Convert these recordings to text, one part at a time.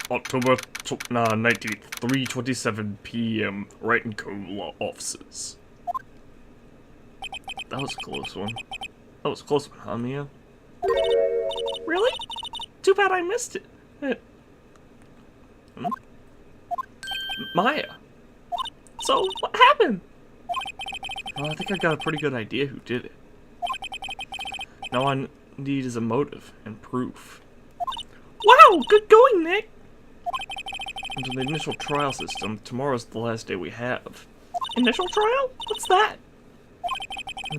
October 19th, 3:27 p.m. Wright & Co. law offices. That was a close one. That was a close one, huh, Mia? Really? Too bad I missed it. Maya. So, what happened? Well, I think I got a pretty good idea who did it. Now all I need is a motive and proof. Wow, good going, Nick! Into the initial trial system, tomorrow's the last day we have. Initial trial? What's that?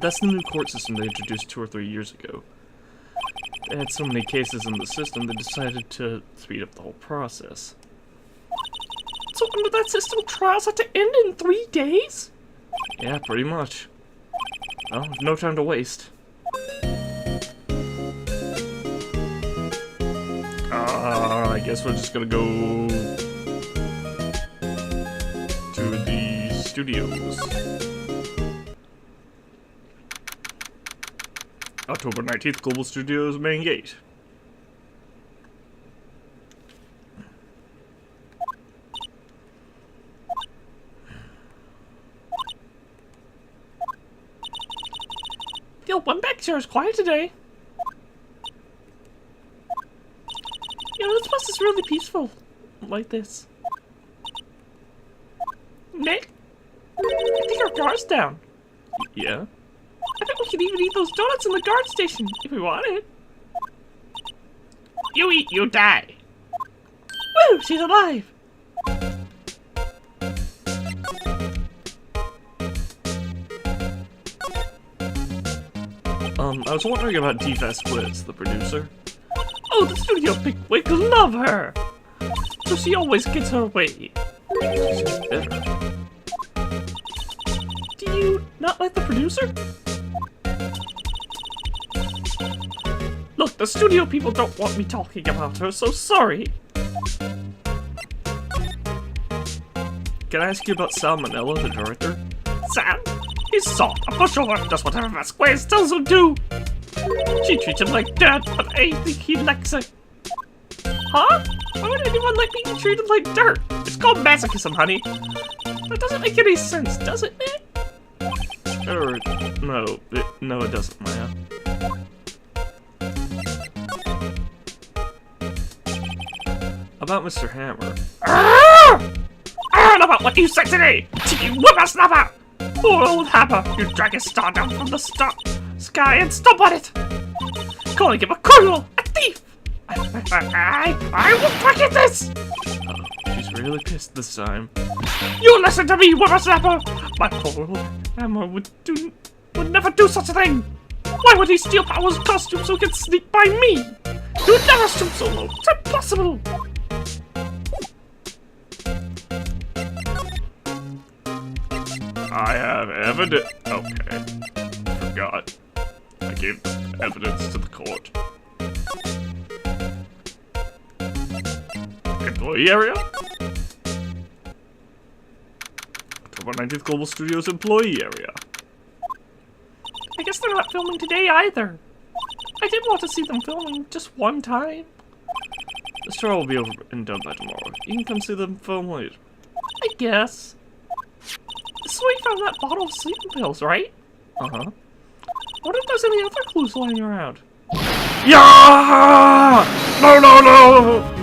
That's the new court system they introduced 2 or 3 years ago. They had so many cases in the system, they decided to speed up the whole process. So under that system, trials had to end in 3 days? Yeah, pretty much. Well, no time to waste. I guess we're just gonna go to the studios. October 19th, Global Studios main gate. Yo, one back here is quiet today. You know, this bus is really peaceful, like this. Nick? I think our car's down. Yeah? I bet we could even eat those donuts in the guard station, if we wanted. You eat, you die. Woo, she's alive! I was wondering about D-Fast Quiz, the producer. Oh, the studio bigwig, love her! So she always gets her way. She's bitter. Do you not like the producer? Look, the studio people don't want me talking about her, so sorry. Can I ask you about Salmonella, the director? Sam? He's soft, a pushover, does whatever Vasquez tells him to. She treats him like dirt, but I think he likes it. Huh? Why would anyone like being treated like dirt? It's called masochism, honey. That doesn't make any sense, does it, Nick? No, it doesn't, Maya. About Mr. Hammer. And about what you said today! Cheeky whippersnapper! Poor old Hammer, you drag his star down from the sky and stomp on it! Calling him a criminal, a thief! I will forget this! Oh, she's really pissed this time. You listen to me, whippersnapper! My poor old Hammer would never do such a thing! Why would he steal Powell's costume so he could sneak by me? He would never stoop so low! It's impossible! I have evidence. Okay. Forgot. I gave evidence to the court. Employee area? October 19th Global Studios employee area. I guess they're not filming today either. I did want to see them filming just one time. The show will be over and done by tomorrow. You can come see them film later. I guess. So we found that bottle of sleeping pills, right? Uh-huh. I wonder if there's any other clues lying around. Yeah! No!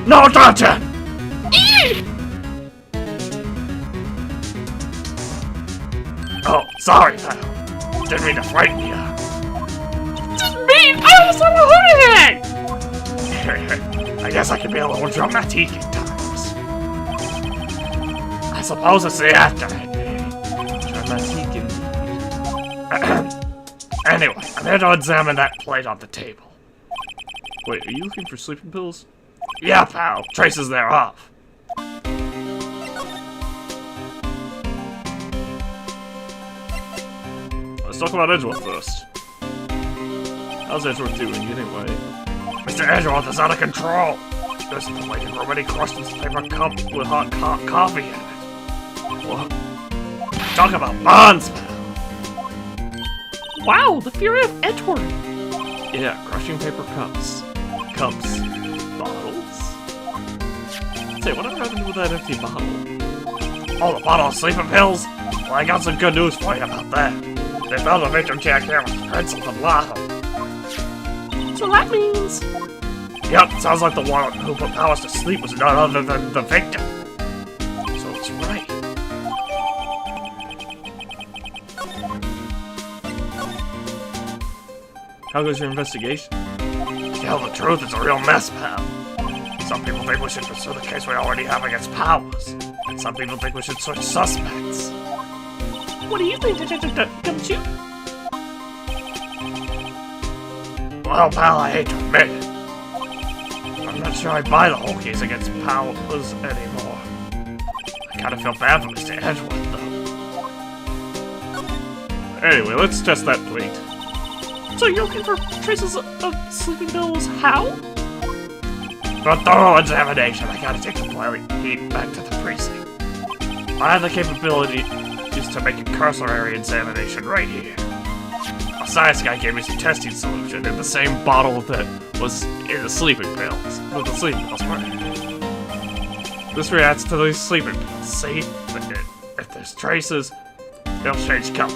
No, touch it! Oh, sorry, pal. Didn't mean to frighten you. Didn't mean I was on a hoodie! I guess I can be a little dramatic at times. I suppose it's the afternight. Anyway, I'm here to examine that plate on the table. Wait, are you looking for sleeping pills? Yeah, pal. Traces thereof. Let's talk about Edgeworth first. How's Edgeworth doing anyway? Mr. Edgeworth is out of control. There's the waiting room and he crushed his paper cup with hot coffee in it. What? Talk about bonds, pal. Wow, the fury of Edgeworth! Yeah, crushing paper cups. Bottles. Say, whatever happened with that empty bottle? Oh, the bottle of sleeping pills? Well, I got some good news for you about that. They found the victim jack here with pencils and lava. So that means... Yep, sounds like the one who put Powers to sleep was none other than the victim. So it's right. How goes your investigation? To tell the truth, it's a real mess, pal. Some people think we should pursue the case we already have against Powers. And some people think we should switch suspects. What do you think, don't you? Well, pal, I hate to admit it. I'm not sure I buy the whole case against Powers anymore. I kinda feel bad for Mr. Edgeworth, though. Anyway, let's test that plate. So you're looking for traces of sleeping pills? How? For a thorough examination, I gotta take the plate back to the precinct. I have the capability to make a cursory examination right here. A science guy gave me some testing solution in the same bottle that was in the sleeping pills. The sleeping pills were. This reacts to these sleeping pills. See? If there's traces, they'll change color.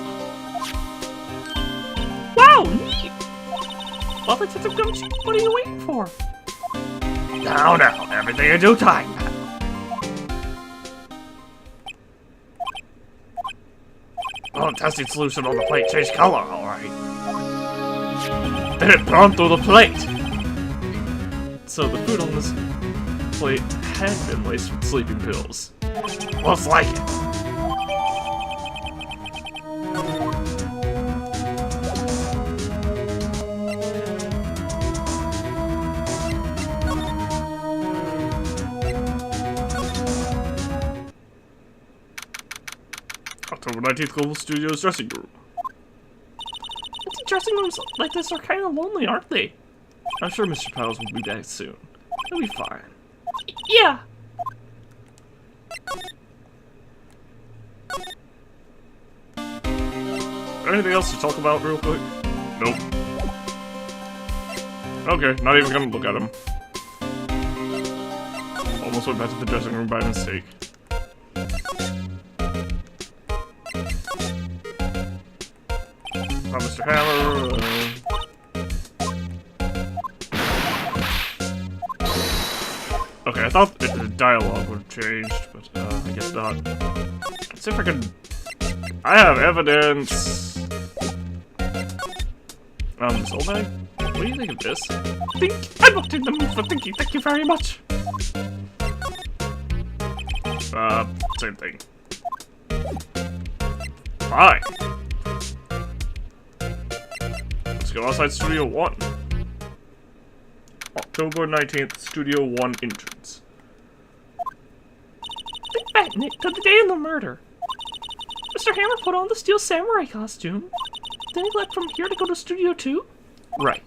Wow, neat! Well, Detective Gumshoe, what are you waiting for? Now, everything in due time, pal. Oh, testing solution on the plate changed color, alright. Then it burned through the plate! So the food on this plate had been laced with sleeping pills. Most like it. October 19th, Global Studios dressing room. I think dressing rooms like this are kind of lonely, aren't they? I'm sure Mr. Powers will be back soon. He'll be fine. Yeah. Anything else to talk about real quick? Nope. Okay, not even gonna look at him. Almost went back to the dressing room by mistake. Mr. Hammer. Okay, I thought the dialogue would have changed, but I guess not. Let's see if I can. I have evidence. This old bag? What do you think of this? I'm not in the mood for thinking, thank you very much. Same thing. Fine. Let's go outside Studio 1. October 19th, Studio 1 entrance. Think back, Nick, to the day of the murder. Mr. Hammer put on the Steel Samurai costume. Then he left from here to go to Studio 2? Right.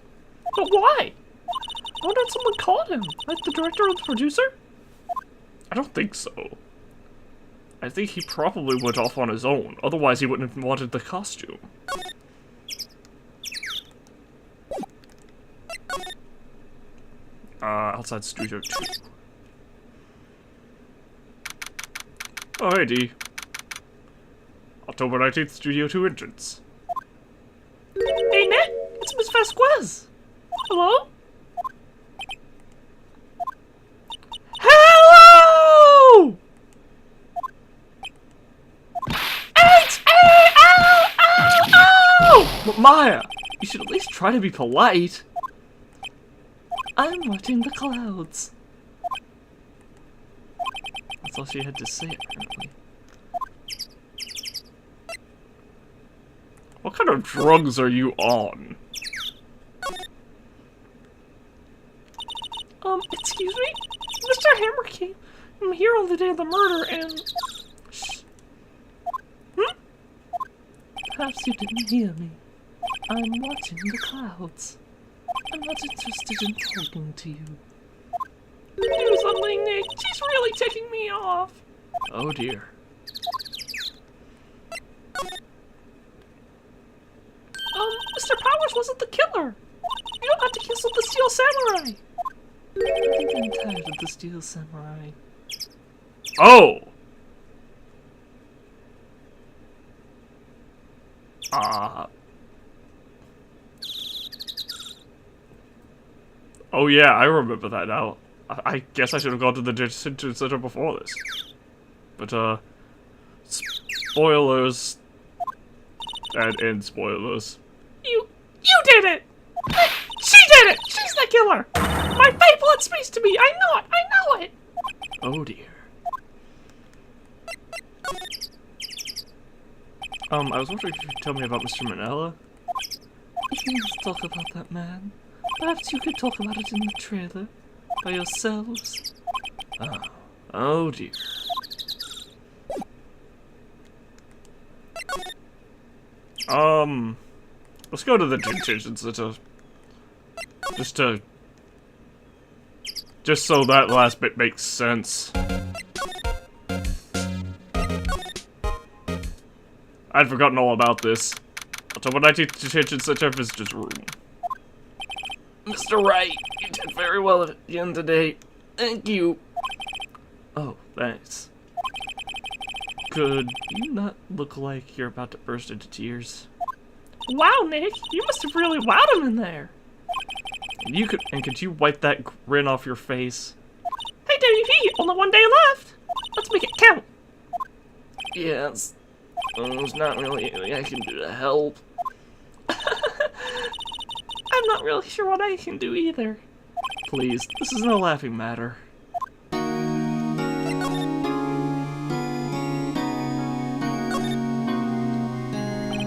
But why? Why did someone call him? Like the director or the producer? I don't think so. I think he probably went off on his own. Otherwise, he wouldn't have wanted the costume. Outside Studio 2. Oh, hey, D. October 19th, Studio 2 entrance. Hey, Nick! It's Miss Vasquez! Hello? Hello! But Maya, you should at least try to be polite. I'm watching the clouds. That's all she had to say, apparently. What kind of drugs are you on? Excuse me? Mr. Hammer came here on the day of the murder and... Shh. Perhaps you didn't hear me. I'm watching the clouds. I'm not interested in talking to you. Do something, Nick. She's really ticking me off. Oh dear. Mr. Powers wasn't the killer. You don't have to cancel the Steel Samurai. I think I'm tired of the Steel Samurai. Oh! Oh yeah, I remember that now. I guess I should have gone to the detention center before this. But, spoilers. And spoilers. You did it! She did it! She's the killer! My fate blood speaks to me! I know it! I know it! Oh dear. I was wondering if you could tell me about Mr. Manella. If you must talk about that man, perhaps you could talk about it in the trailer by yourselves. Oh dear. Let's go to the detention center. Just so that last bit makes sense. I'd forgotten all about this. October 19th detention center visitor's room. Mr. Wright, you did very well at the end today. Thank you. Oh, thanks. Could you not look like you're about to burst into tears? Wow, Nick, you must have really wowed him in there. Could you wipe that grin off your face? Hey, WP, only 1 day left. Let's make it count. Yes. There's not really anything I can do to help. I'm not really sure what I can do either. Please, this isn't a laughing matter.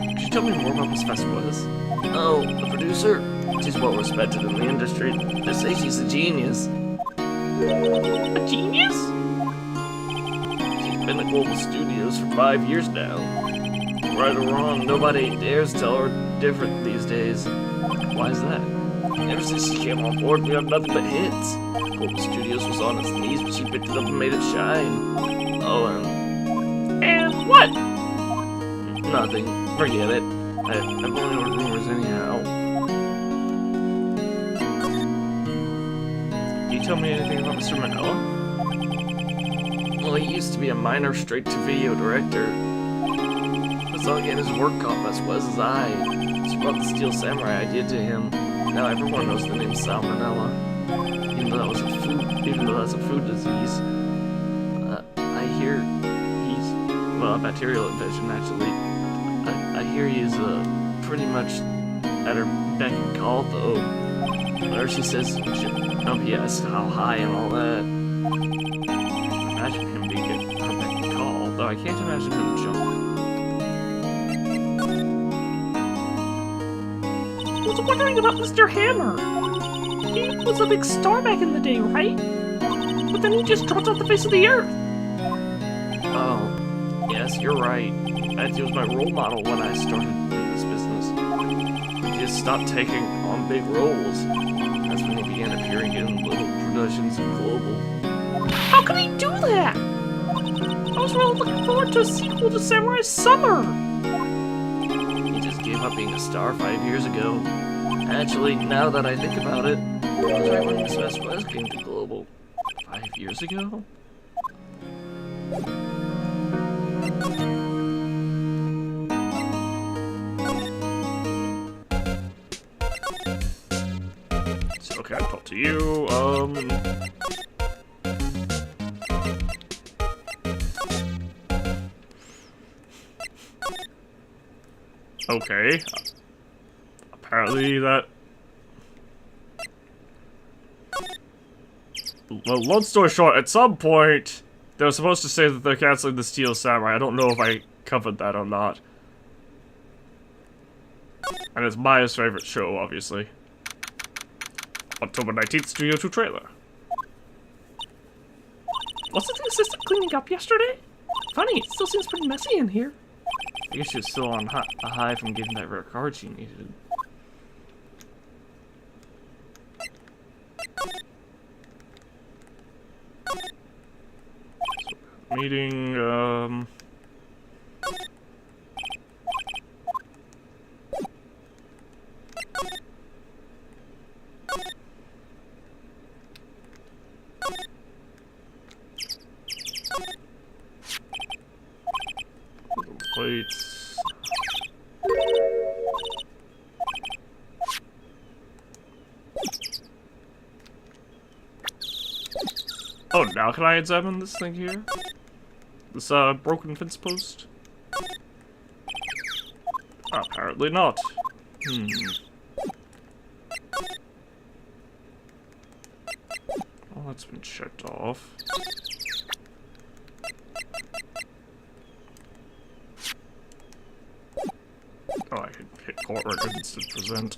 Could you tell me more about Miss Vasquez? Oh, the producer? She's well respected in the industry. They say she's a genius. A genius? She's been at Global Studios for 5 years now. Right or wrong, nobody dares tell her different these days. Why is that? Ever since she came on board, we have nothing but hits. Global Studios was on its knees, but she picked it up and made it shine. Oh, And what? nothing. Forget it. I've only heard rumors anyhow. Can you tell me anything about Mr. Manella? Well, he used to be a minor straight-to-video director. But so again, his work caught Vasquez's eye. She brought the Steel Samurai idea to him. Now everyone knows the name Salmonella. Even though that's a food disease. I hear he's, well, a bacterial infection actually. I hear he's pretty much at her beck and call though. Whenever she says yes, how high and all that. Imagine him being at her beck and call, though I can't imagine him jumping. I was wondering about Mr. Hammer. He was a big star back in the day, right? But then he just dropped off the face of the earth. Oh, yes, you're right. He was my role model when I started in this business. He just stopped taking on big roles. That's when he began appearing in little productions and Global. How could he do that? I was really looking forward to a sequel to Samurai Summer. He just gave up being a star 5 years ago. Actually, now that I think about it, it was right when Miss Vasquez came to Global. 5 years ago? So, okay, I'll talk to you, okay. Apparently that... Well, long story short, at some point, they were supposed to say that they're canceling the Steel Samurai. I don't know if I covered that or not. And it's Maya's favorite show, obviously. October 19th, Studio 2 trailer. Wasn't the assistant cleaning up yesterday? Funny, it still seems pretty messy in here. I guess she was still on a high from getting that rare card she needed. So, meeting, Oh, now can I examine this thing here? This, broken fence post? Apparently not. Oh, that's been checked off. Oh, I could hit court record instead of present.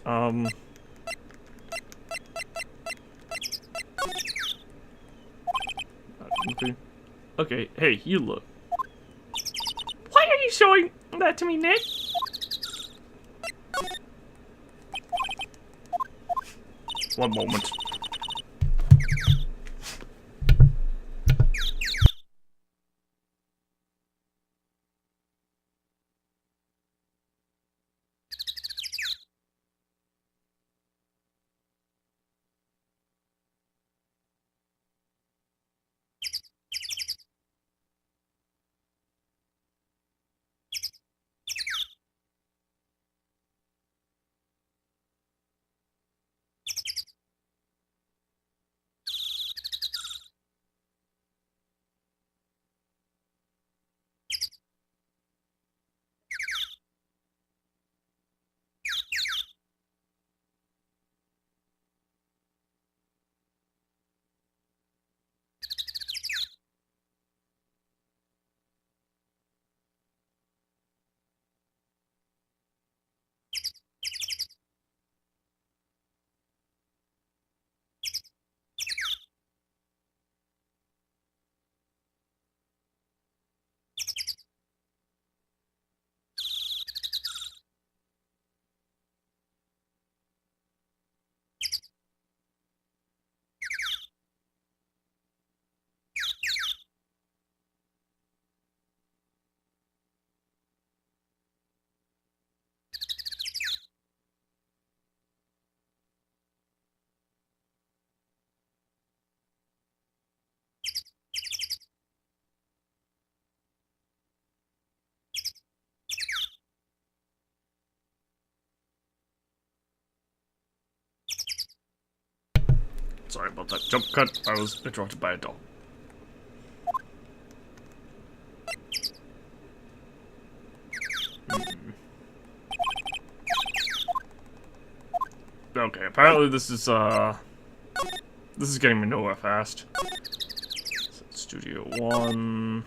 Okay, hey, you look. Why are you showing that to me, Nick? One moment. Sorry about that jump cut. I was interrupted by a dog. Okay, apparently this is getting me nowhere fast. Studio 1.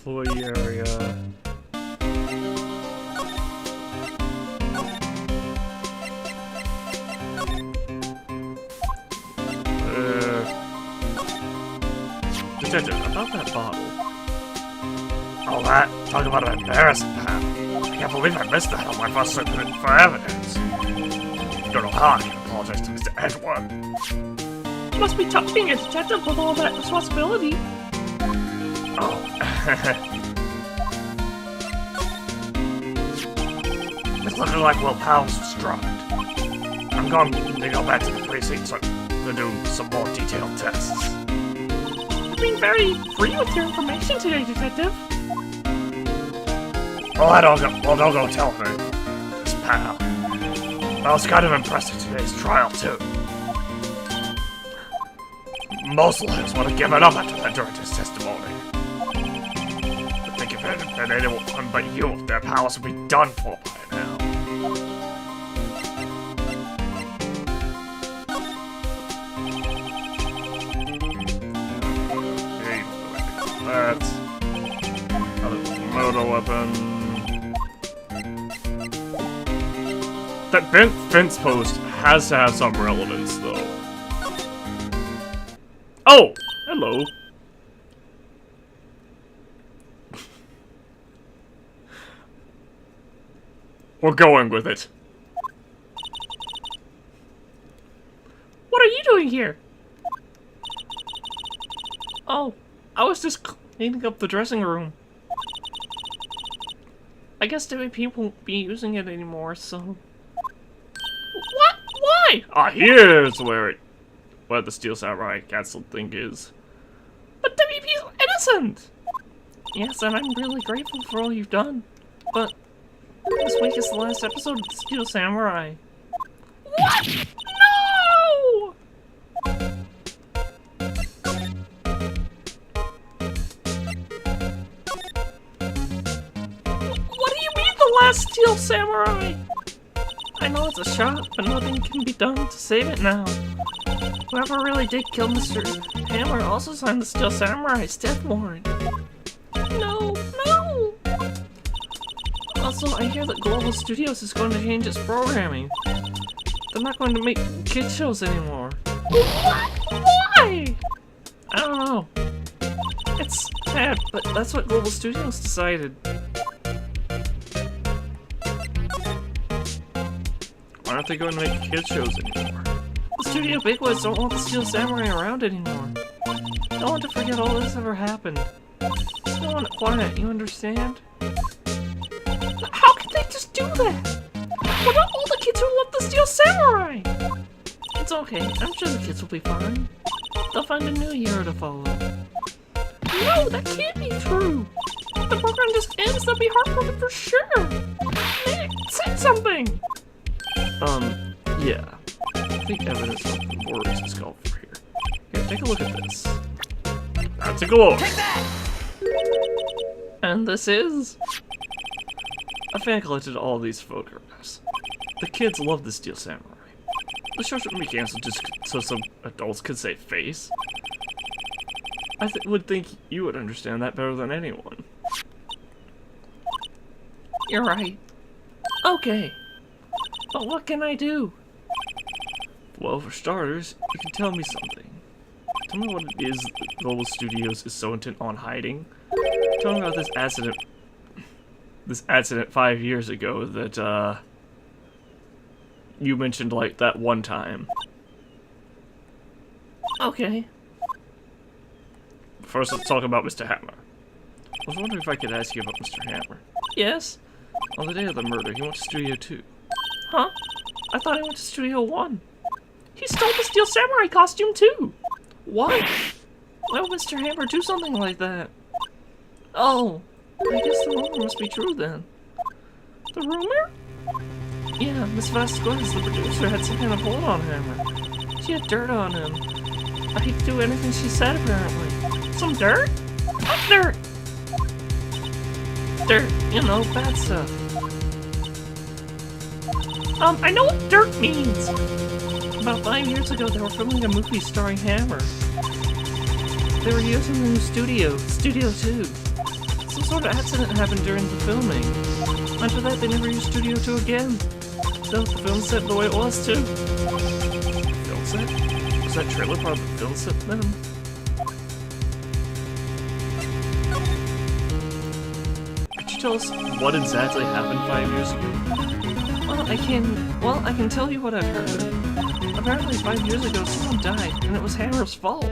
Employee area. Detective, about that bottle. Oh, that? Talk about an embarrassing pal. I can't believe I missed that on my first submission for evidence. Don't know how I can apologize to Mr. Edward. It must be tough being a detective with all that responsibility. Oh. It's looking like Will Powell's was drugged. I'm going to go back to the precinct to do some more detailed tests. You're being very free with your information today, Detective. Well, don't go tell her, this pal. I was kind of impressed with today's trial, too. Most lawyers would have given up after that during his testimony. I think if it had been anyone but you, their powers would be done for by now. That's another weapon. That fence post has to have some relevance, though. Oh! Hello. We're going with it. What are you doing here? Oh, I was just cleaning up the dressing room. I guess WP won't be using it anymore, so... What? Why? Ah, here's where the Steel Samurai Castle thing is. But WP's innocent! Yes, and I'm really grateful for all you've done. But this week is the last episode of the Steel Samurai. What? No! What do you mean the last Steel Samurai? I know it's a shot, but nothing can be done to save it now. Whoever really did kill Mr. Hammer also signed the Steel Samurai's death warrant. No, no! Also, I hear that Global Studios is going to change its programming. They're not going to make kids shows anymore. What? Why? I don't know. It's sad, but that's what Global Studios decided. Why aren't they going to make kids shows anymore? The studio bigwigs don't want the Steel Samurai around anymore. They want to forget all this ever happened. They want it quiet, you understand? How can they just do that? What about all the kids who love the Steel Samurai? It's okay, I'm sure the kids will be fine. They'll find a new hero to follow. No, that can't be true! If the program just ends, they'll be heartbroken for sure! Nick, say something! Yeah. I think evidence of the words is called for here. Here, take a look at this. Now take a look! And this is... A fan collected all these photographs. The kids love the Steel Samurai. The show shouldn't be canceled just so some adults could save face. I would think you would understand that better than anyone. You're right. Okay. But what can I do? Well, for starters, you can tell me something. Tell me what it is that Global Studios is so intent on hiding. Tell me about this accident 5 years ago that, you mentioned, like, that one time. Okay. First, let's talk about Mr. Hammer. I was wondering if I could ask you about Mr. Hammer. Yes? On the day of the murder, he went to Studio 2. Huh? I thought he went to Studio 1. He stole the Steel Samurai costume too! What? Why would Mr. Hammer do something like that? Oh, I guess the rumor must be true then. The rumor? Yeah, Miss Vasquez, the producer, had some kind of hold on Hammer. She had dirt on him. He'd do anything she said, apparently. Some dirt? What dirt? Dirt, you know, bad stuff. I know what dirt means! About 5 years ago, they were filming a movie starring Hammer. They were using the new studio, Studio 2. Some sort of accident happened during the filming. After that, they never used Studio 2 again. They left the film set the way it was, too. Film set? Was that trailer part of the film set then? Could you tell us what exactly happened 5 years ago? Well, I can tell you what I've heard. Apparently 5 years ago, someone died, and it was Hammer's fault.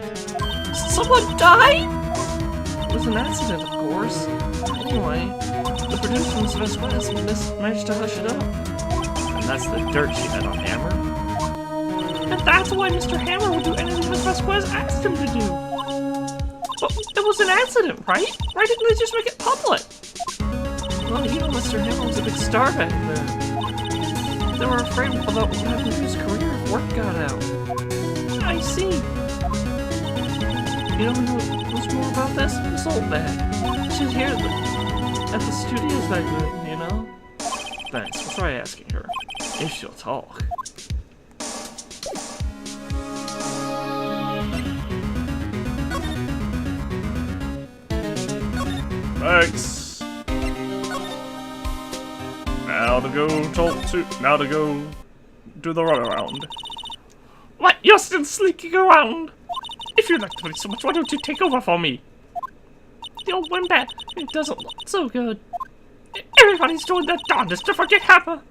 Someone died?! It was an accident, of course. Anyway, the producer, Miss Vasquez, managed to hush it up. And that's the dirt she had on Hammer? And that's why Mr. Hammer would do anything Miss Vasquez asked him to do. But it was an accident, right? Why didn't they just make it public? Well, you know, Mr. Hammer was a big star back then. They were afraid about what happened to his career if word got out. I see. You know who knows more about this? Miss Oldbag. She's here at the studios back then, you know? Thanks, we'll try asking her. If she'll talk. Thanks! Now to go do the runaround. What? You're still sneaking around? If you like to play so much, why don't you take over for me? The old windbat, it doesn't look so good. Everybody's doing their darndest to forget Hammer.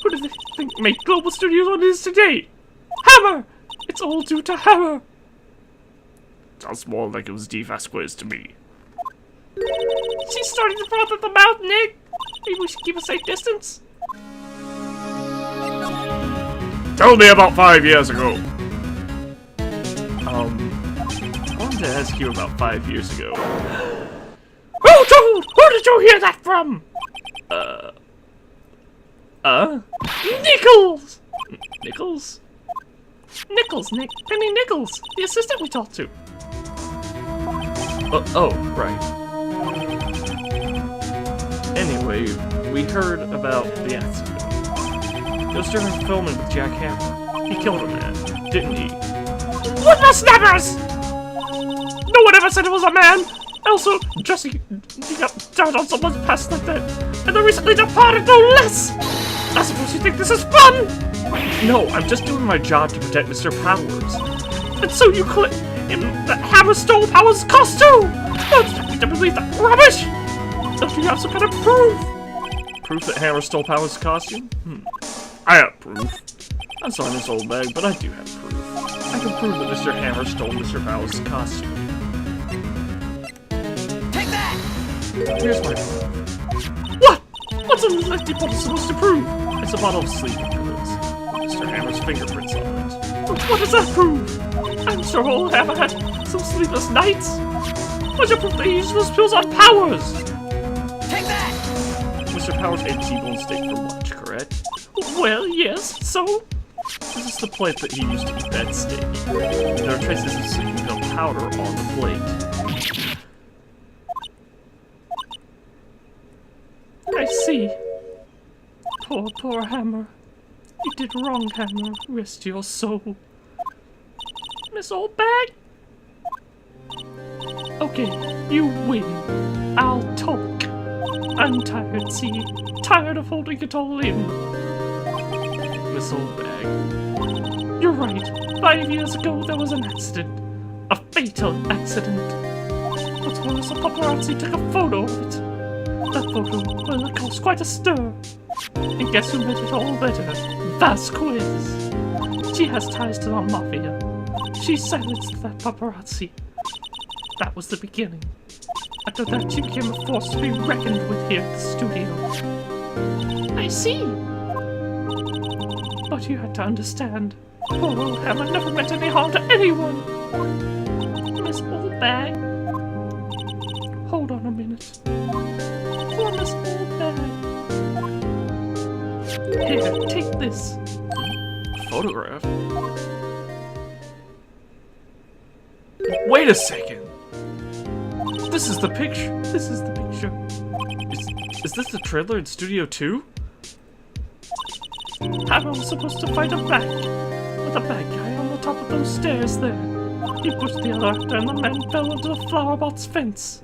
Who do they think made Global Studios what it is today? Hammer! It's all due to Hammer. Sounds more like it was D. Vasquez to me. She's starting to froth at the mouth, Nick. Maybe we should keep a safe distance. Tell me about 5 years ago. I wanted to ask you about 5 years ago. Who did you hear that from? Nichols! Nichols? Nichols, Nick. Penny Nichols, the assistant we talked to. Oh, right. Anyway, we heard about the accident. It was during filming with Jack Hammer. He killed a man, didn't he? What the snappers? No one ever said it was a man. Also, Jesse, you got dirt on someone's past like that, and they're recently departed, no less. I suppose you think this is fun? No, I'm just doing my job to protect Mr. Powers. And so you claim that Hammer stole Powers' costume? Don't expect me to believe that rubbish! Don't you have some kind of proof? Proof that Hammer stole Powers' costume? I have proof. I'm sorry, Miss Oldbag, but I do have proof. I can prove that Mr. Hammer stole Mr. Powers' costume. Take that! Here's my proof. What? What's a lefty bottle supposed to prove? It's a bottle of sleeping pills. Mr. Hammer's fingerprints on it. What does that prove? I'm sure old Hammer had some sleepless nights. What's your proof that he used those pills on Powers? Take that! Mr. Powers ate T-bone steak for lunch, correct? Well, yes, so? This is the plate that he used to eat that steak. There are traces of sleeping pill powder on the plate. I see. Poor Hammer. You did wrong, Hammer. Rest your soul. Miss Oldbag? Okay, you win. I'll talk. I'm tired, see? Tired of holding it all in. Miss Oldbag. You're right. 5 years ago, there was an accident. A fatal accident. What's worse, a paparazzi took a photo of it. That photo, well, it caused quite a stir. And guess who made it all better? Vasquez. She has ties to the Mafia. She silenced that paparazzi. That was the beginning. After that, she became a force to be reckoned with here at the studio. I see. But you had to understand, poor old Hammer never meant any harm to anyone. Miss Oldbag. Hold on a minute. Poor Miss Oldbag. Here, take this. Photograph? Wait a second! This is the picture! This is the picture. Is this the trailer in Studio 2? Hammer was supposed to fight a back with a bad guy on the top of those stairs there. He pushed the other actor and the man fell into the flowerbot's fence.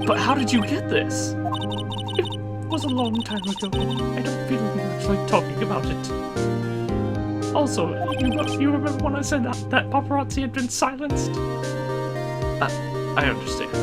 But how did you get this? It was a long time ago. I don't feel much like talking about it. Also, you remember when I said that paparazzi had been silenced? I understand.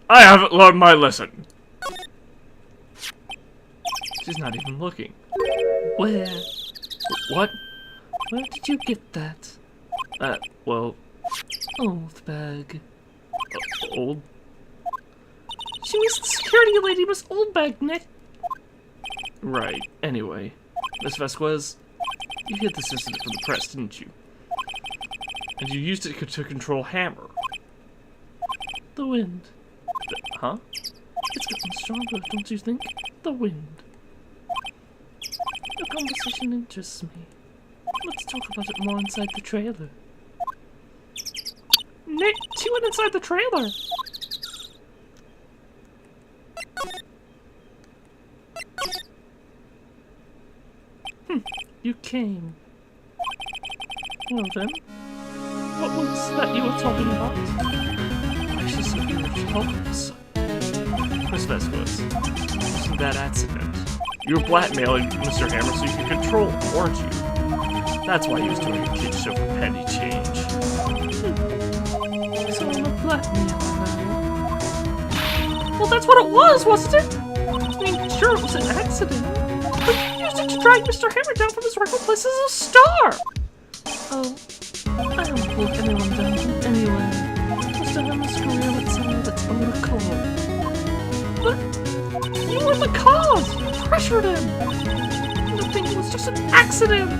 I haven't learned my lesson. She's not even looking. Where? What? Where did you get that? Well, Oldbag. old? She means the security lady, Miss Oldbag, Nick. Right. Anyway, Miss Vasquez, you hid this incident from the press, didn't you? And you used it to control Hammer. The wind. Huh? It's gotten stronger, don't you think? The wind. The conversation interests me. Let's talk about it more inside the trailer. Nick, she went inside the trailer! You came. Well then, what was that you were talking about? I should say you were talking to some. Miss Vesquez, wasn't that accident? You were blackmailing Mr. Hammer so you could control him, weren't you? That's why he was doing a kid show for penny change. So I'm a blackmailer now. Well, that's what it was, wasn't it? I mean, sure, it was an accident. But you used it to drag Mr. Hammer down from his rightful place as a star! Oh, I don't pull anyone down anyway. Mr. Hammer's career with someone that's on the call. But you were the cause! You pressured him! The thing was just an accident!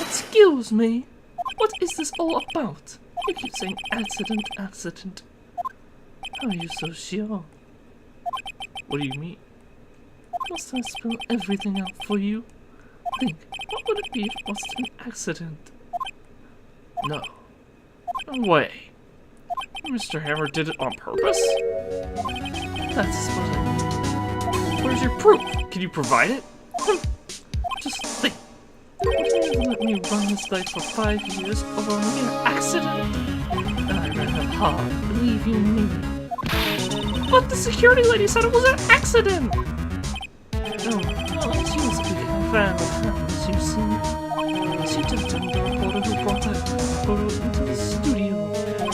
Excuse me, what is this all about? You keep saying accident, accident. How are you so sure? What do you mean? Must I spell everything out for you? Think, what would it be if it wasn't an accident? No. No way. Mr. Hammer did it on purpose? That's what I mean. Where's your proof? Can you provide it? Just think. Would you ever let me run this life for 5 years over a mere accident? I read her hard, believe you me. But the security lady said it was an accident! No, well, she was a big fan of Hammer's, you see. She just told the reporter who brought that photo into the studio.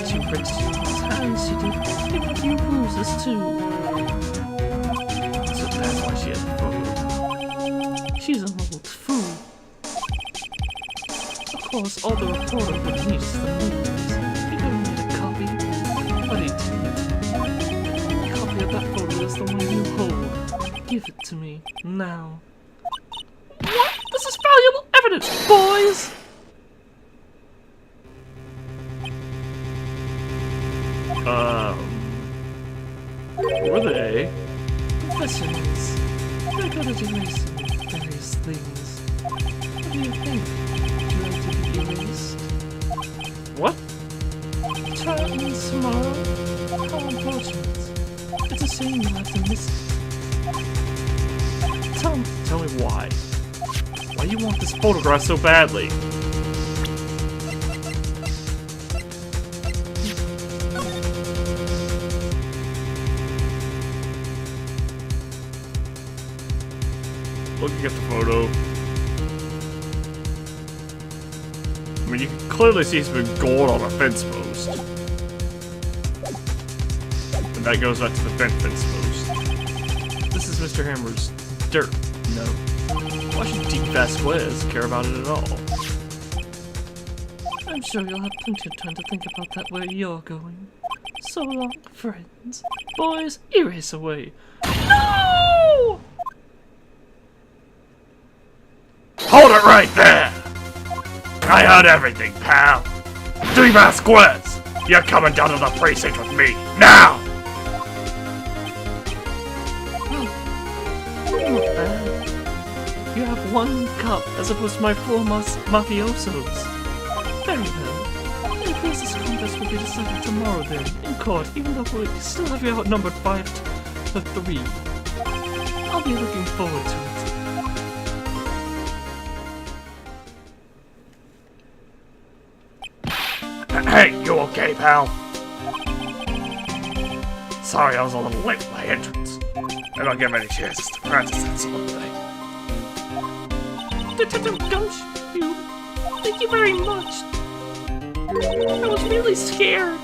She ripped his hands, she did. Gave a few bruises, too. So that's why she had the photo. She's an old fool. Of course, all the reporter would need is the movies. He could have made a copy, but he didn't. The only copy of that photo is the one you hold. Give it to me, now. What? This is valuable evidence, boys! Who are they? Professionals. They're good at erasing various things. What do you think? Would you like to be erased? What? Try it tomorrow? How unfortunate. It's a shame you have to miss it. Tell me why. Why do you want this photograph so badly? Looking at the photo. I mean, you can clearly see he's been gold on a fence post. And that goes back to the fence post. This is Mr. Hammer's dirt. No. Why should Deep Vasquez care about it at all? I'm sure you'll have plenty of time to think about that where you're going. So long, friends. Boys, erase away. No! Hold it right there! I heard everything, pal. Deep Vasquez, you're coming down to the precinct with me, now! Not bad. You have one cup as opposed to my 4 mafiosos. Very well. If this contest will be decided tomorrow then, in court, even though we still have you outnumbered 5 to 3. I'll be looking forward to it. Hey, you okay, pal? Sorry I was a little late for my entrance. I don't get many chances to practice that sort of thing. Detective Gumshoe, thank you very much. I was really scared.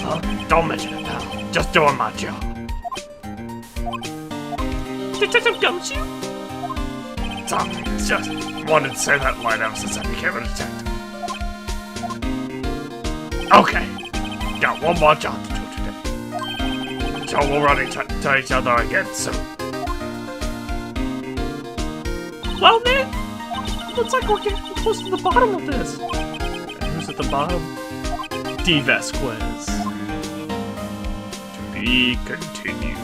Oh, don't mention it, pal. Just doing my job. Detective Gumshoe? Sorry, it's just wanted to say that line ever since I became a detective. Okay, got one more job to do today. So we'll run into each other again soon. Well, man, looks like we're getting close to the bottom of this. And who's at the bottom? D. Vasquez. To be continued.